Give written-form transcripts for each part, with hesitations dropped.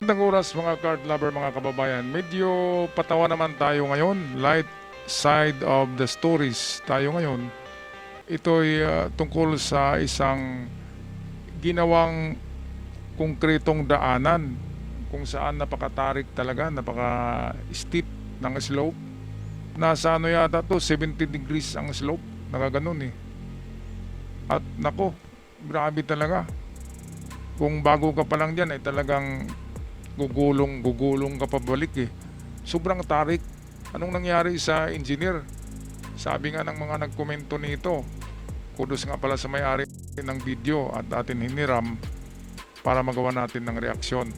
Magandang oras mga card lover, mga kababayan. Medyo patawa naman tayo ngayon. Light side of the stories tayo ngayon. Ito'y tungkol sa isang ginawang konkretong daanan kung saan napakatarik talaga, napaka-steep ng slope. Nasa ano yata to, 70 degrees ang slope. Nakaganon eh. At nako, grabe talaga. Kung bago ka pa lang dyan ay talagang gugulong ka pabalik eh. Sobrang tarik. Anong nangyari sa engineer? Sabi nga ng mga nagkomento nito, kudos nga pala sa may-ari ng video at atin hiniram para magawa natin ng reaksyon.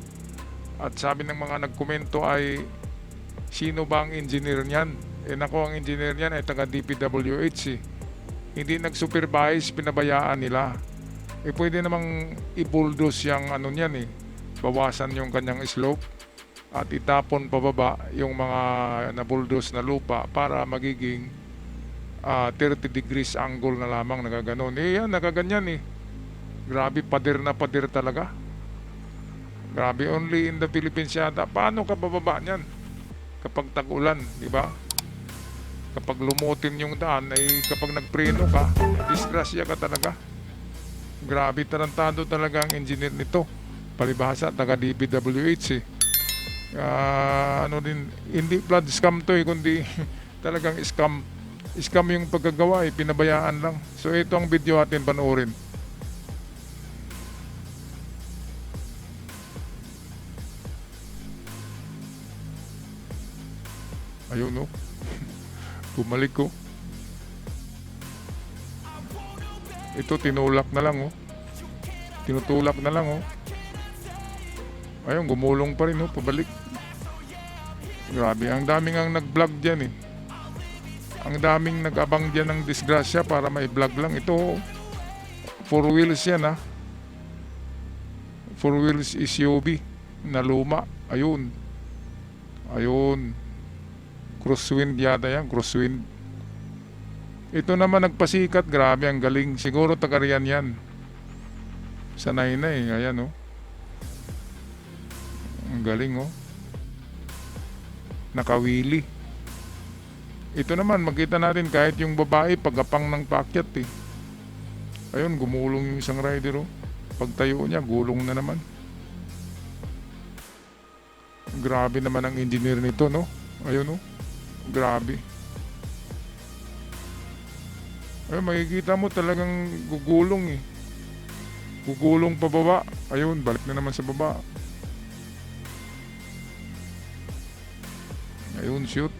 At sabi ng mga nagkomento ay, sino ba ang engineer niyan? Eh nako, ang engineer niyan ay taga DPWH eh. Hindi nag-supervise, pinabayaan nila. Eh pwede namang i-bulldoze yung ano niyan eh. Bawasan yung kanyang slope at itapon pababa yung mga na-bulldoze na lupa para magiging 30 degrees angle na lamang, nakaganon. Eh yan, nakaganyan eh. Grabe, pader na pader talaga. Grabe, only in the Philippines yata. Paano ka bababa niyan? Kapag tag-ulan, di ba? Kapag lumutin yung daan, ay kapag nagpreno ka, disgrasya ka talaga. Grabe, tarantado talaga ang engineer nito. Palibhasa, taga DPWH eh. Ano din, hindi flood scam to eh, kundi talagang scam. Scam yung pagkagawa eh, pinabayaan lang. So ito ang video atin panoorin. Ayun no. Bumalik ko. Ito tinulak na lang oh. Tinutulak na lang oh. Ayun, gumulong pa rin oh, pabalik. Grabe, ang daming ang nag-vlog dyan eh. Ang daming nag-abang dyan ng disgrasya para may vlog lang. Ito, 4 wheels yan ha. 4 wheels SUV na luma. Ayun. Ayun. Crosswind yata yan, crosswind. Ito naman nagpasikat, grabe, ang galing. Siguro taga-Rian yan. Sanay na eh, ayan oh. Ang galing oh. Nakawili. Ito naman, makita natin kahit yung babae pagapang ng paakyat eh. Ayun, gumulong yung isang rider oh. Pagtayo niya, gulong na naman. Grabe naman ang engineer nito no. Ayun oh. Grabe. Ayun, makikita mo talagang gugulong eh. Gugulong pababa. Ayun, balik na naman sa baba. Ayun, shoot.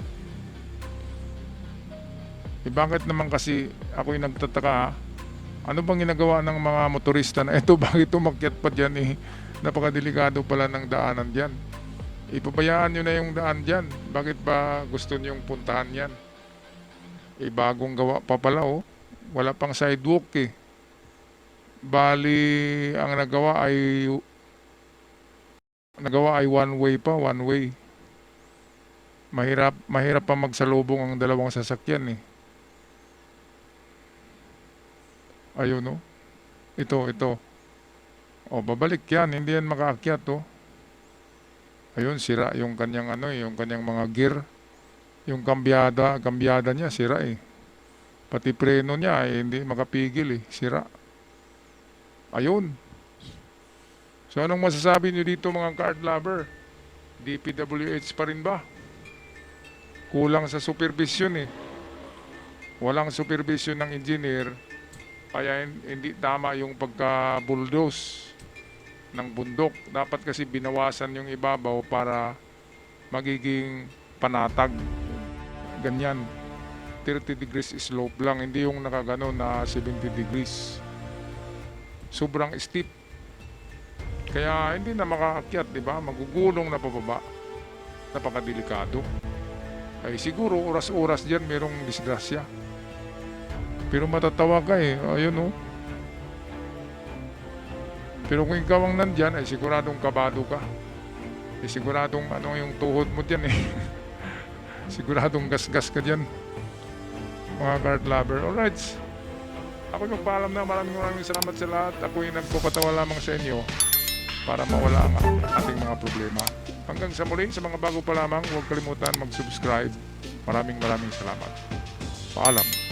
Eh bakit naman kasi ako'y nagtataka, ano bang ginagawa ng mga motorista na ito? Bakit umakyat pa dyan eh? Napakadelikado pala ng daanan dyan. Ipabayaan nyo na yung daan dyan. Bakit ba gusto nyong puntahan yan? Eh bagong gawa pa pala oh. Wala pang sidewalk eh. Bali, ang nagawa ay one way pa, one way. Mahirap pa magsalubong ang dalawang sasakyan eh. Ayun no. Ito. O babalik yan, hindi yan makaakyat oh. Ayun, sira yung kanyang yung kanyang mga gear. Yung kambyada niya sira eh. Pati preno niya eh, hindi makapigil eh, sira. Ayun. So anong masasabi niyo dito mga card lover? DPWH pa rin ba? Kulang sa supervision eh. Walang supervision ng engineer, kaya hindi tama yung pagka-bulldoze ng bundok. Dapat kasi binawasan yung ibabaw para magiging panatag. Ganyan. 30 degrees slope lang, hindi yung nakagano na 70 degrees. Sobrang steep. Kaya hindi na makaakyat, di ba? Magugulong na pababa. Napakadelikado. Ay siguro oras-oras dyan merong disgrasya. Pero matatawa ka eh. Ayun oh. Pero kung ikaw ang nandyan, ay siguradong kabado ka. Ay siguradong yung tuhod mo dyan eh. Siguradong gas-gas ka dyan. Mga card lover. Alright. Ako magpaalam na. Maraming salamat sa lahat. Ako yung nagpapatawa lamang sa inyo. para mawala ang ating mga problema. Hanggang sa muli, sa mga bago pa lamang, huwag kalimutan mag-subscribe. Maraming salamat. Paalam.